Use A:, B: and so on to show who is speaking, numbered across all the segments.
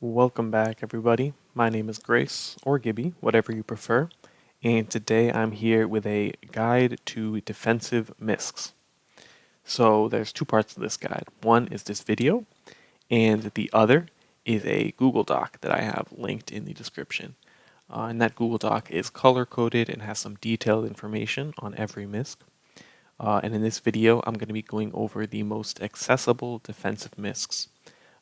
A: Welcome back, everybody. My name is Grace, or Gibby, whatever you prefer, and today I'm here with a guide to defensive Miscs. So there's two parts to this guide. One is this video, and the other is a Google Doc that I have linked in the description. And that Google Doc is color-coded and has some detailed information on every Misc. And in this video, I'm going to be going over the most accessible defensive Miscs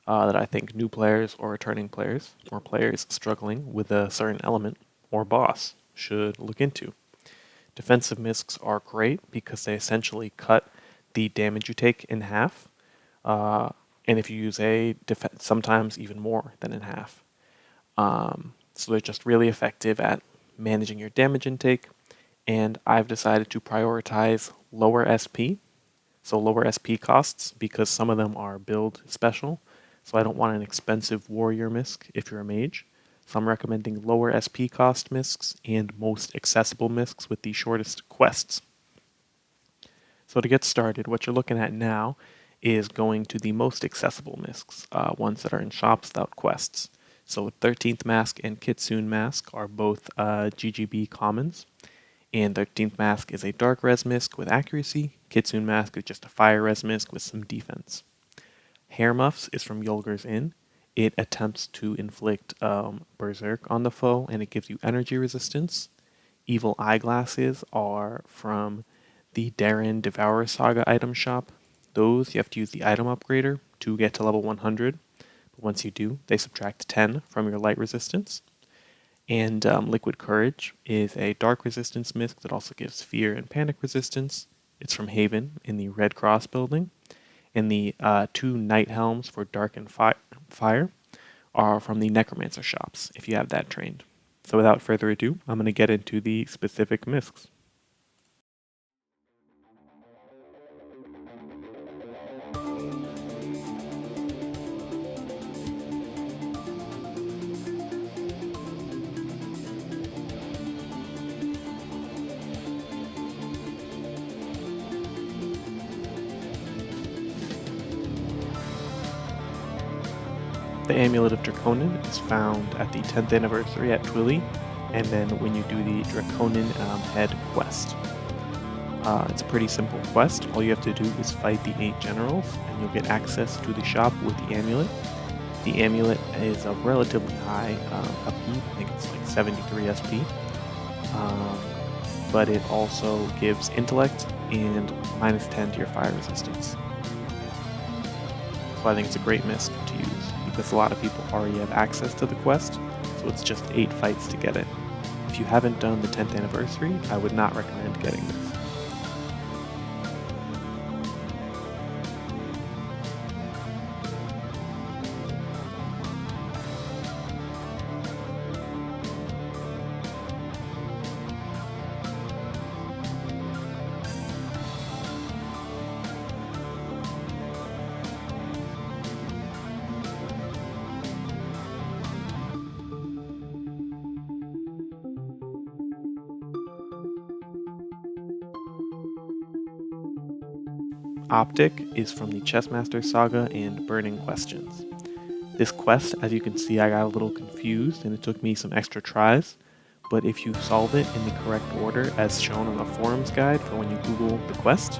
A: that I think new players or returning players or players struggling with a certain element or boss should look into. Defensive Miscs are great because they essentially cut the damage you take in half, and if you use a defense, sometimes even more than in half. So they're just really effective at managing your damage intake, and I've decided to prioritize lower SP, so lower SP costs, because some of them are build special. So I don't want an expensive warrior Misc if you're a mage. So I'm recommending lower SP cost Miscs and most accessible Miscs with the shortest quests. So to get started, what you're looking at now is going to the most accessible Miscs, ones that are in shops without quests. So 13th Mask and Kitsune Mask are both GGB commons. And 13th Mask is a dark res Misc with accuracy. Kitsune Mask is just a fire res Misc with some defense. Hair Muffs is from Yulger's Inn. It attempts to inflict Berserk on the foe, and it gives you energy resistance. Evil Eyeglasses are from the Devourer Saga item shop. Those you have to use the item upgrader to get to level 100. But once you do, they subtract 10 from your light resistance. And Liquid Courage is a dark resistance Misc that also gives fear and panic resistance. It's from Haven in the Red Cross building. And the two Night Helms for Dark and Fire are from the Necromancer shops, if you have that trained. So without further ado, I'm going to get into the specific Miscs. The Amulet of Drakonnan is found at the 10th anniversary at Twilly, and then when you do the Drakonnan head quest. It's a pretty simple quest. All you have to do is fight the 8 generals, and you'll get access to the shop with the amulet. The amulet is a relatively high upkeep. I think it's like 73 SP. But it also gives intellect and minus 10 to your fire resistance. So I think it's a great Misc to use, because a lot of people already have access to the quest, so it's just 8 fights to get it. If you haven't done the 10th anniversary, I would not recommend getting this. OPTIC is from the Chessmaster Saga and Burning Questions. This quest, as you can see, I got a little confused and it took me some extra tries, but if you solve it in the correct order as shown on the forums guide for when you Google the quest,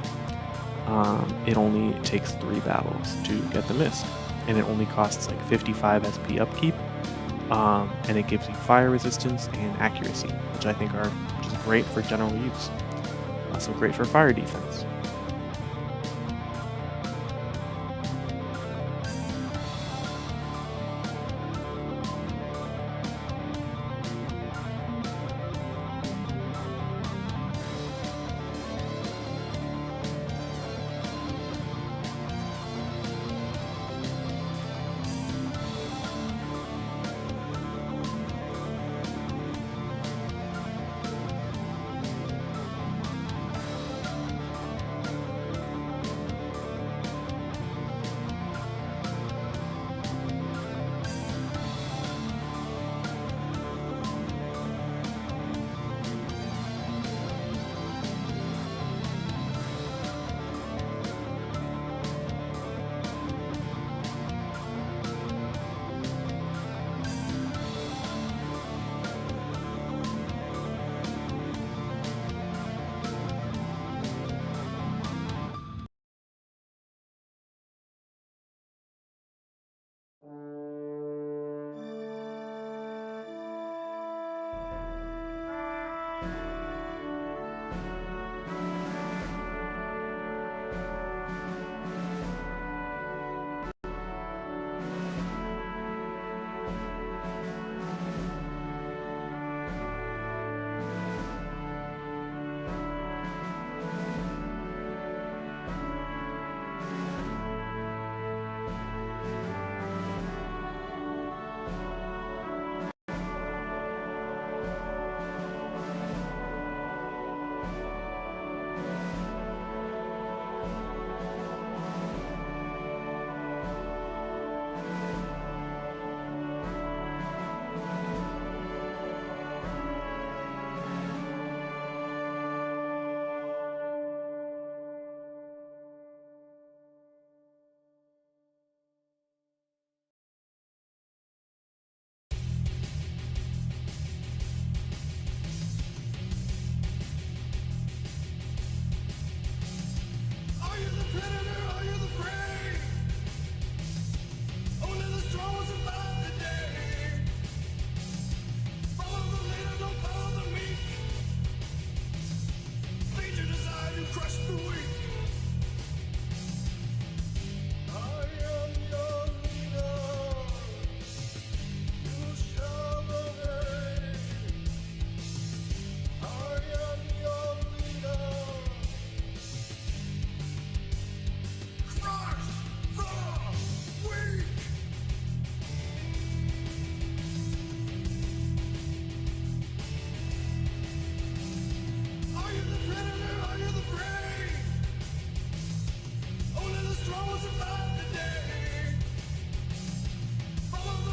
A: it only takes 3 battles to get the Misc, and it only costs like 55 SP upkeep, and it gives you fire resistance and accuracy, which I think are just great for general use. Also great for fire defense.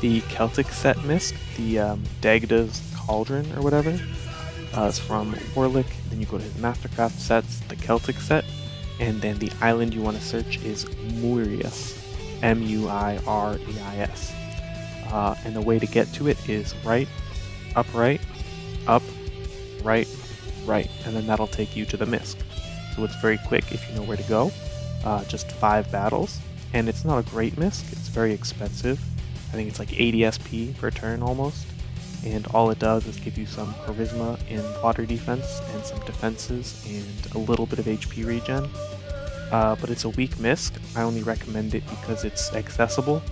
A: The Celtic set Misc, the Dagda's Cauldron or whatever, is from Warlick. Then you go to his Mastercraft sets, the Celtic set, and then the island you want to search is Muirius, M-U-I-R-E-I-S. And the way to get to it is right, up, right, right, and then that'll take you to the Misc. So it's very quick if you know where to go. Just 5 battles, and it's not a great Misc. It's very expensive. I think it's like 80 SP per turn almost, and all it does is give you some charisma in water defense and some defenses and a little bit of HP regen. But it's a weak Misc. I only recommend it because it's accessible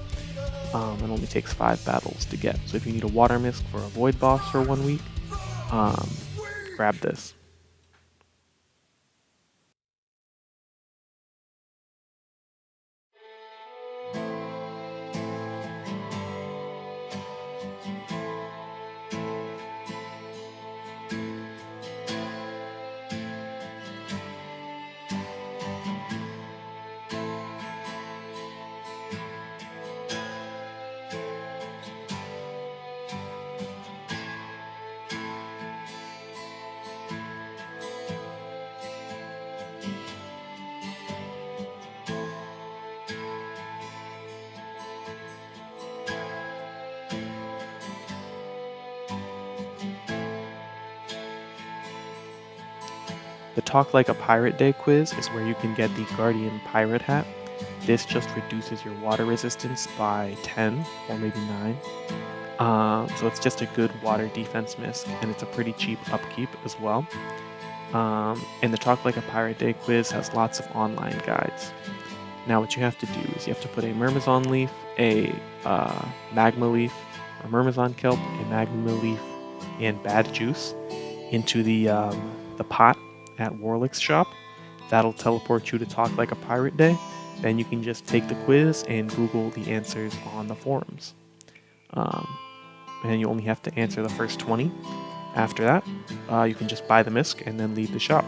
A: and only takes 5 battles to get. So if you need a water Misc for a void boss for 1 week, grab this. The Talk Like a Pirate Day quiz is where you can get the Guardian Pirate Hat. This just reduces your water resistance by 10 or maybe 9. So it's just a good water defense Misc, and it's a pretty cheap upkeep as well. And the Talk Like a Pirate Day quiz has lots of online guides. Now what you have to do is you have to put a Myrmidon leaf, a magma leaf, a Myrmidon kelp, a magma leaf, and bad juice into the pot at Warlick's shop. That'll teleport you to Talk Like a Pirate Day. Then you can just take the quiz and Google the answers on the forums. And you only have to answer the first 20. After that, you can just buy the Misc and then leave the shop.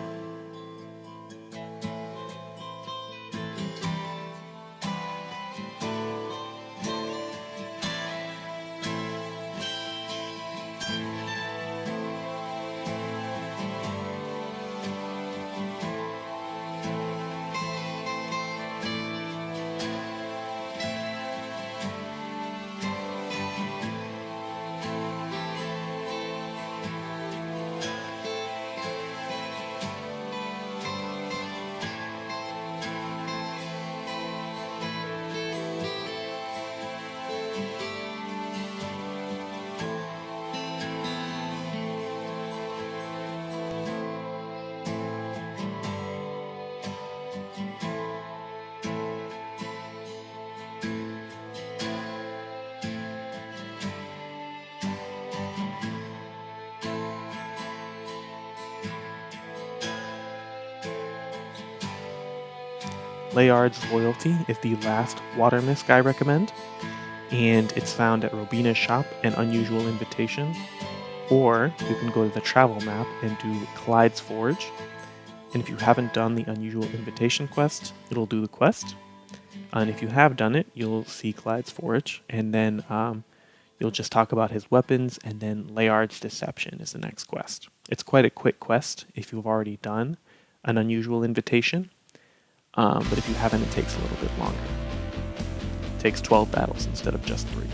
A: Layard's Loyalty is the last water Misc I recommend, and it's found at Robina's shop and Unusual Invitation, or you can go to the travel map and do Clyde's Forge, and if you haven't done the Unusual Invitation quest, it'll do the quest, and if you have done it, you'll see Clyde's Forge, and then you'll just talk about his weapons, and then Layard's Deception is the next quest. It's quite a quick quest if you've already done an Unusual Invitation. But if you haven't, it takes a little bit longer. It takes 12 battles instead of just 3.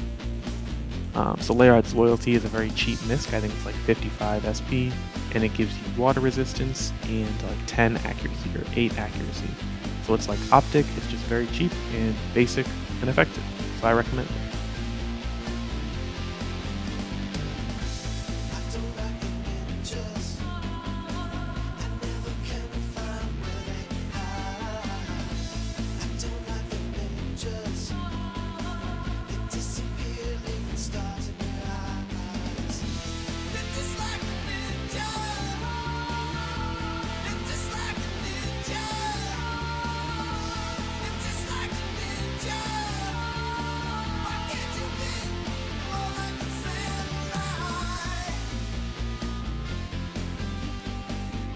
A: So Layard's Loyalty is a very cheap Misc. I think it's like 55 SP, and it gives you water resistance and like 10 accuracy or 8 accuracy. So it's like OPTIC, it's just very cheap and basic and effective. So I recommend it.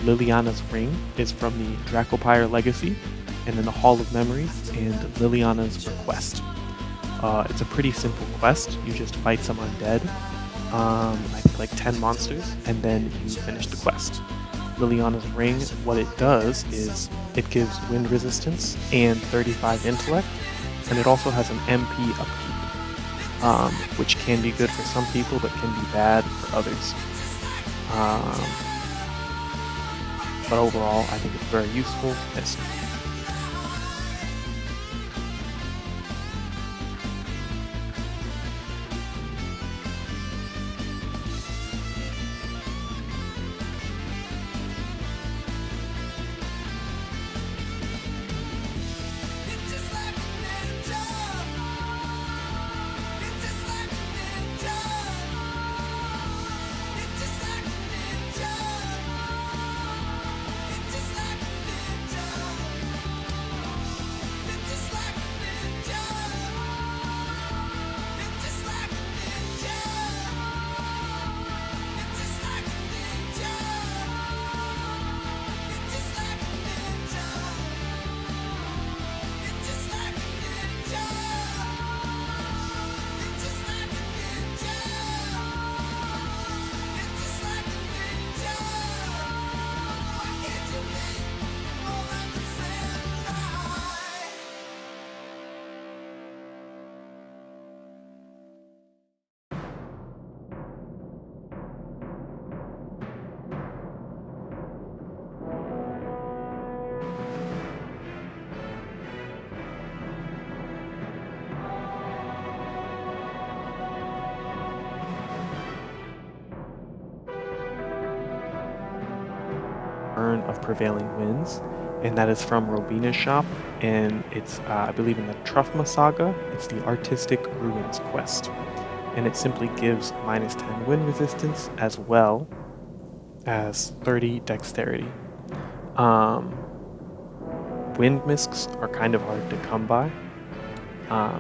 A: Liliana's Ring is from the Dracopyre Legacy, and then the Hall of Memories and Liliana's Request. It's a pretty simple quest. You just fight some undead, I think like 10 monsters, and then you finish the quest. Liliana's ring, what it does is it gives wind resistance and 35 intellect, and it also has an MP upkeep, which can be good for some people but can be bad for others. But overall, I think it's very useful. Of Prevailing Winds, and that is from Robina's shop, and it's I believe in the Truffma Saga. It's the Artistic Ruins quest, and it simply gives -10 wind resistance as well as 30 dexterity. Wind Miscs are kind of hard to come by.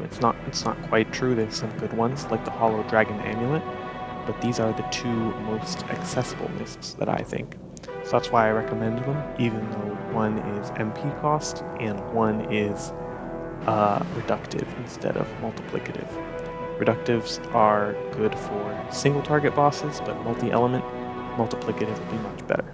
A: It's not quite true. There's some good ones like the Hollow Dragon Amulet, but these are the two most accessible Miscs that I think. So that's why I recommend them, even though one is MP cost and one is reductive instead of multiplicative. Reductives are good for single target bosses, but multi-element, multiplicative will be much better.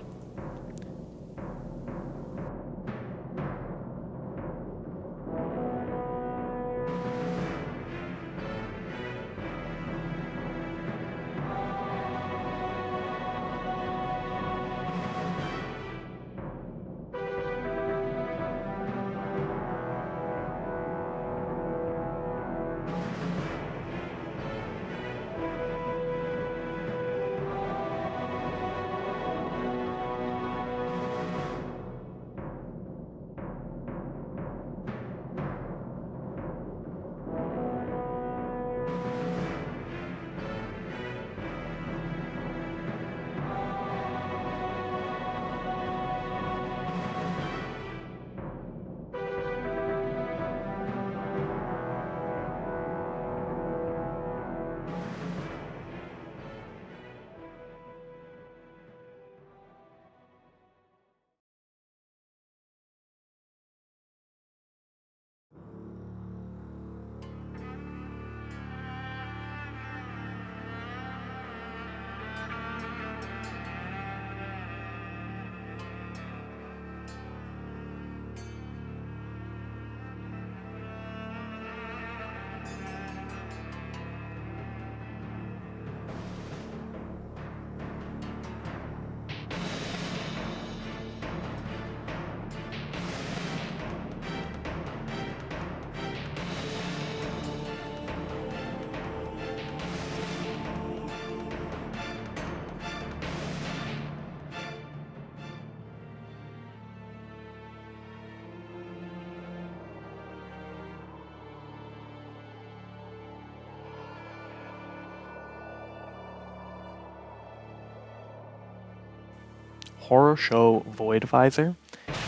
A: Horo Show Void Visor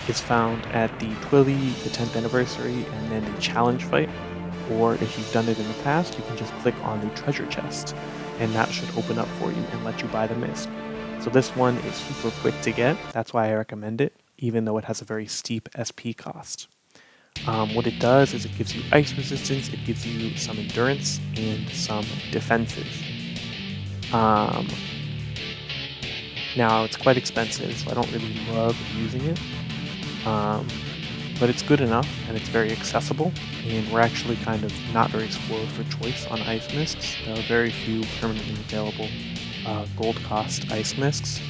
A: is found at the Twilly, the 10th anniversary, and then the challenge fight. Or if you've done it in the past, you can just click on the treasure chest, and that should open up for you and let you buy the Misc. So this one is super quick to get, that's why I recommend it, even though it has a very steep SP cost. What it does is it gives you ice resistance, it gives you some endurance, and some defenses. Um, Now, it's quite expensive, so I don't really love using it. But it's good enough, and it's very accessible, and we're actually kind of not very spoiled for choice on ice miscs. There are very few permanently available gold cost ice miscs.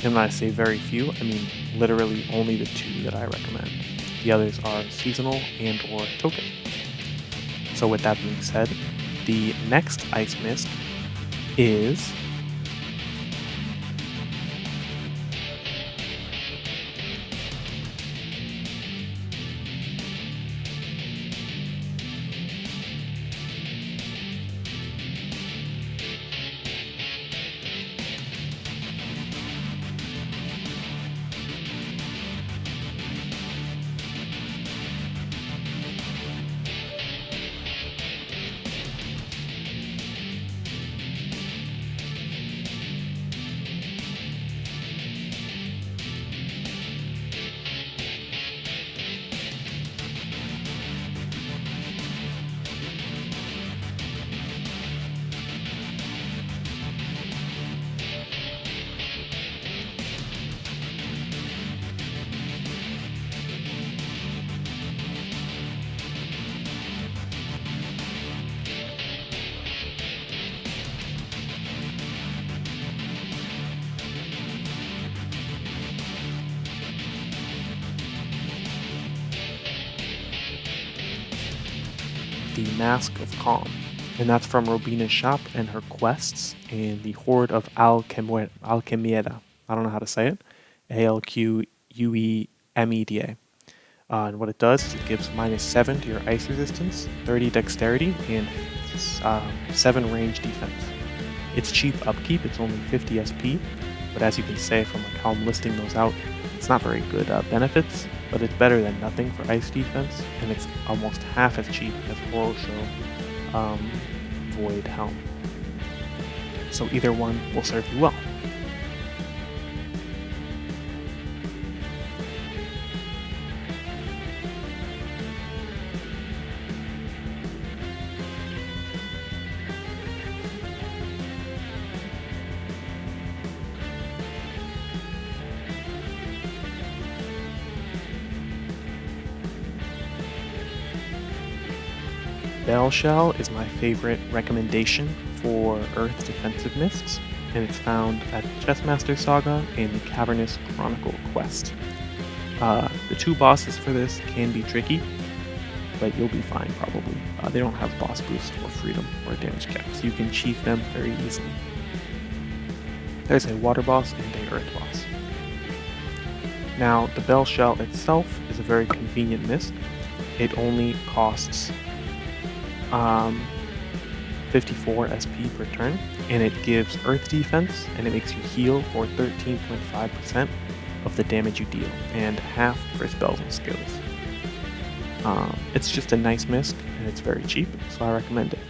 A: And when I say very few, I mean literally only the 2 that I recommend. The others are seasonal and or token. So with that being said, the next ice misc is the Mask of Calm, and that's from Robina's shop and her quests in the Horde of Alchemeda. I don't know how to say it. Alquemeda. And what it does is it gives -7 to your ice resistance, 30 dexterity, and 7 range defense. It's cheap upkeep, it's only 50 SP, but as you can say from like how I'm listing those out, it's not very good benefits, but it's better than nothing for ice defense, and it's almost half as cheap as Horo Void Helm. So either one will serve you well. Bell Shell is my favorite recommendation for Earth defensive miscs, and it's found at Chessmaster Saga and the Cavernous Chronicle quest. The 2 bosses for this can be tricky, but you'll be fine probably. They don't have boss boost or freedom or damage cap, so you can chief them very easily. There's a water boss and a earth boss. Now, the Bell Shell itself is a very convenient misc. It only costs 54 SP per turn, and it gives earth defense, and it makes you heal for 13.5% of the damage you deal, and half for spells and skills. It's just a nice misc, and it's very cheap, so I recommend it.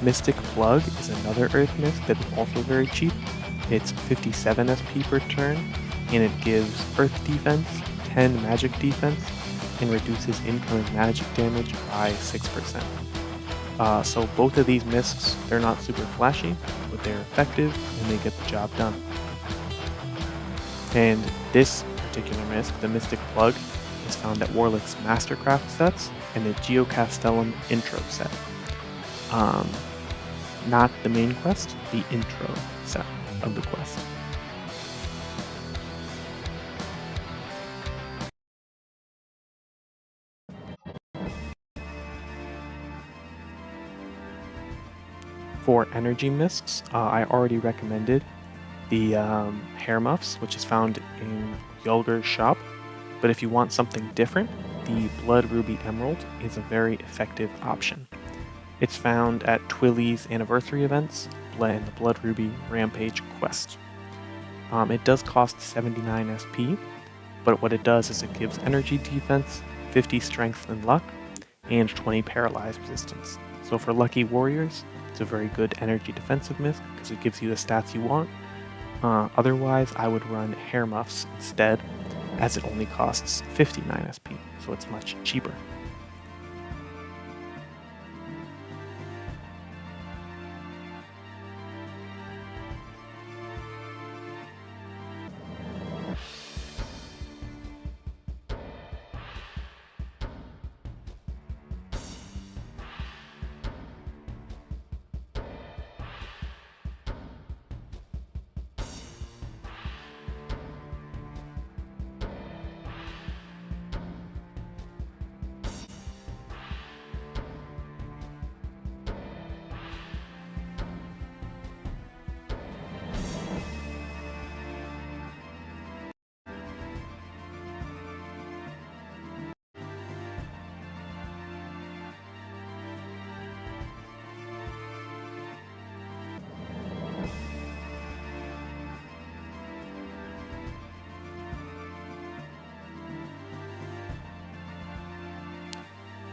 A: Mystic Plug is another Earth Misc that is also very cheap. It's 57 SP per turn, and it gives Earth defense, 10 magic defense, and reduces incoming magic damage by 6%. So both of these Miscs, they're not super flashy, but they're effective and they get the job done. And this particular Misc, the Mystic Plug, is found at Warlick's Mastercraft sets and the Geocastellum intro set. Not the main quest, the intro set of the quest. For energy Miscs, I already recommended the hair muffs, which is found in Yulger's shop. But if you want something different, the Blood Ruby Emerald is a very effective option. It's found at Twilly's anniversary events and the Blood Ruby Rampage quest. It does cost 79 SP, but what it does is it gives energy defense, 50 strength and luck, and 20 paralyzed resistance. So for lucky warriors, it's a very good energy defensive Misc because it gives you the stats you want. Otherwise, I would run hair muffs instead, as it only costs 59 SP, so it's much cheaper.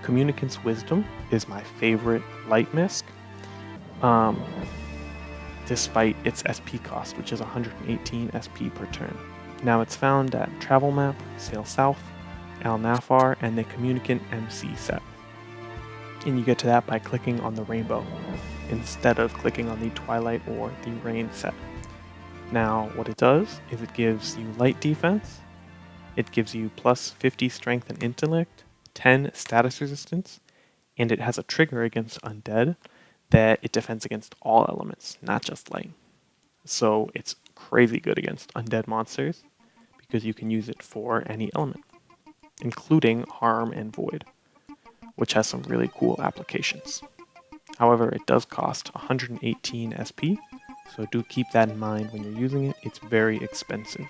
A: Communicant's Wisdom is my favorite light Misc, despite its SP cost, which is 118 SP per turn. Now it's found at Travel Map, Sail South, Al Nafar, and the Communicant MC set. And you get to that by clicking on the rainbow, instead of clicking on the Twilight or the Rain set. Now what it does is it gives you light defense, it gives you plus 50 strength and intellect, 10 status resistance, and it has a trigger against undead that it defends against all elements, not just light. So it's crazy good against undead monsters because you can use it for any element, including harm and void, which has some really cool applications. However, it does cost 118 SP, so do keep that in mind when you're using it. It's very expensive.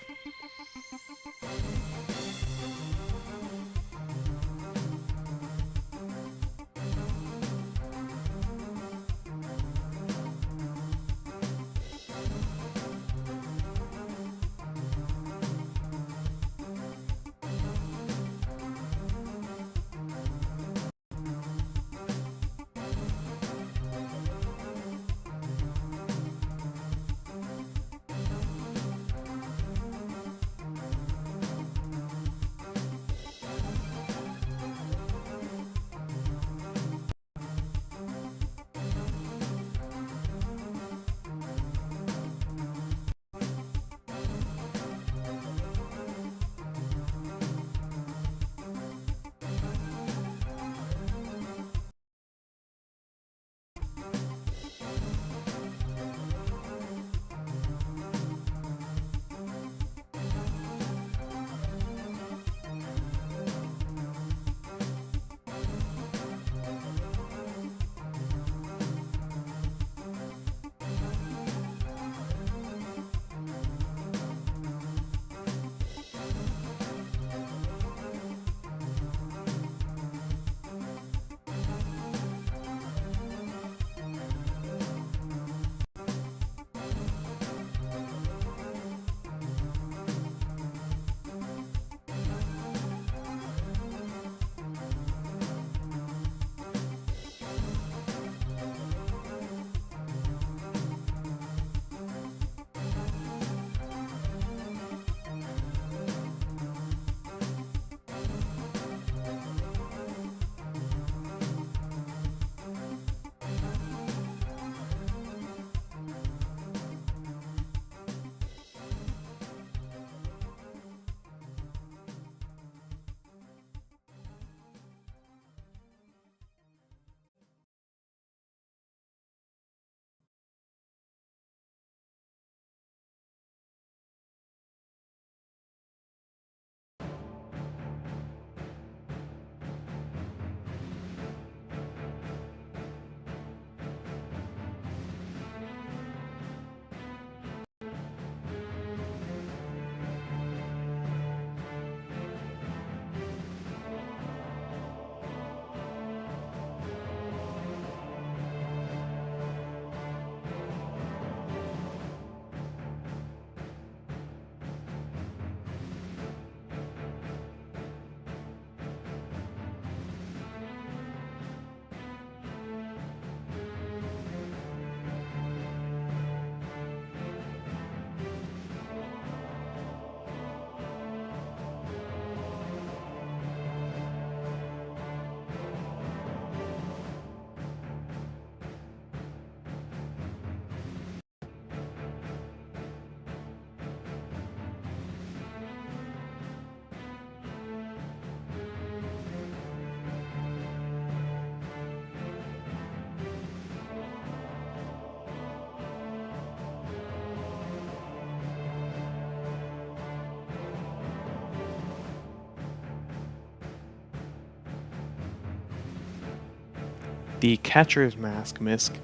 A: The Catcher's Mask Misc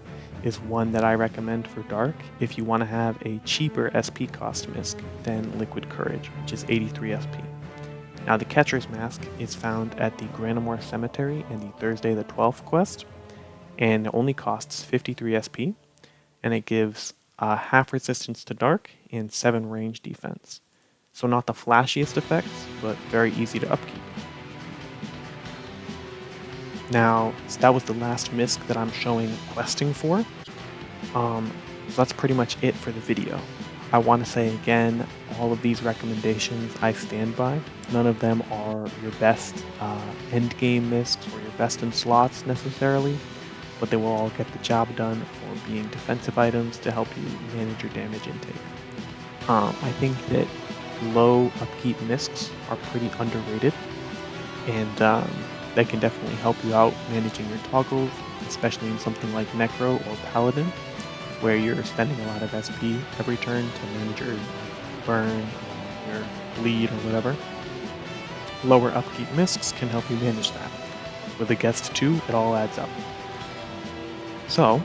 A: is one that I recommend for Dark if you want to have a cheaper SP cost Misc than Liquid Courage, which is 83 SP. Now the Catcher's Mask is found at the Granamore Cemetery in the Thursday the 12th quest, and it only costs 53 SP, and it gives half resistance to Dark and 7 range defense. So not the flashiest effects, but very easy to upkeep. Now, so that was the last Misc that I'm showing questing for. So that's pretty much it for the video. I want to say again, all of these recommendations I stand by. None of them are your best endgame Miscs or your best in slots necessarily, but they will all get the job done for being defensive items to help you manage your damage intake. I think that low upkeep Miscs are pretty underrated, and they can definitely help you out managing your toggles, especially in something like Necro or Paladin, where you're spending a lot of SP every turn to manage your burn, your bleed, or whatever. Lower upkeep Miscs can help you manage that. With a Guest 2, it all adds up. So,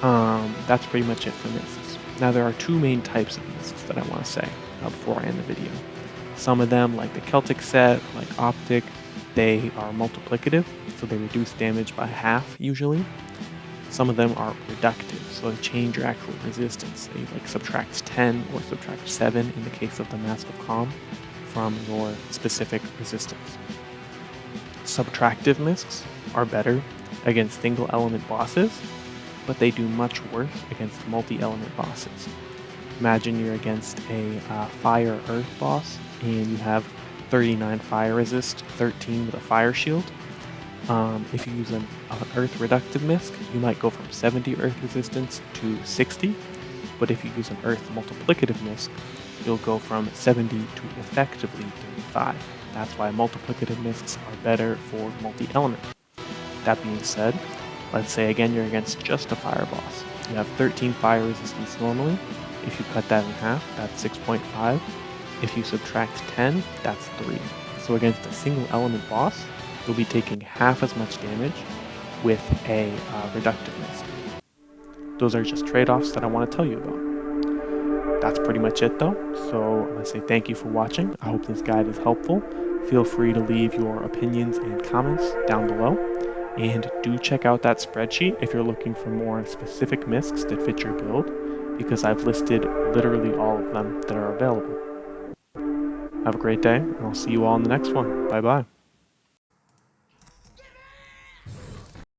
A: that's pretty much it for Miscs. Now there are two main types of Miscs that I want to say before I end the video. Some of them, like the Celtic set, like OPTIC, they are multiplicative, so they reduce damage by half usually. Some of them are reductive, so they change your actual resistance. They like subtract 10 or subtract 7 in the case of the Mask of Calm from your specific resistance. Subtractive Miscs are better against single element bosses, but they do much worse against multi-element bosses. Imagine you're against a fire earth boss and you have 39 fire resist, 13 with a fire shield. If you use an earth reductive Misc, you might go from 70 earth resistance to 60, but if you use an earth multiplicative Misc, you'll go from 70 to effectively 35. That's why multiplicative Miscs are better for multi-element. That being said, let's say again you're against just a fire boss. You have 13 fire resistance normally. If you cut that in half, that's 6.5. If you subtract 10, that's 3. So against a single element boss, you'll be taking half as much damage with a reductive Misc. Those are just trade-offs that I want to tell you about. That's pretty much it though, so I want to say thank you for watching. I hope this guide is helpful. Feel free to leave your opinions and comments down below. And do check out that spreadsheet if you're looking for more specific Miscs that fit your build, because I've listed literally all of them that are available. Have a great day, and I'll see you all in the next one. Bye bye.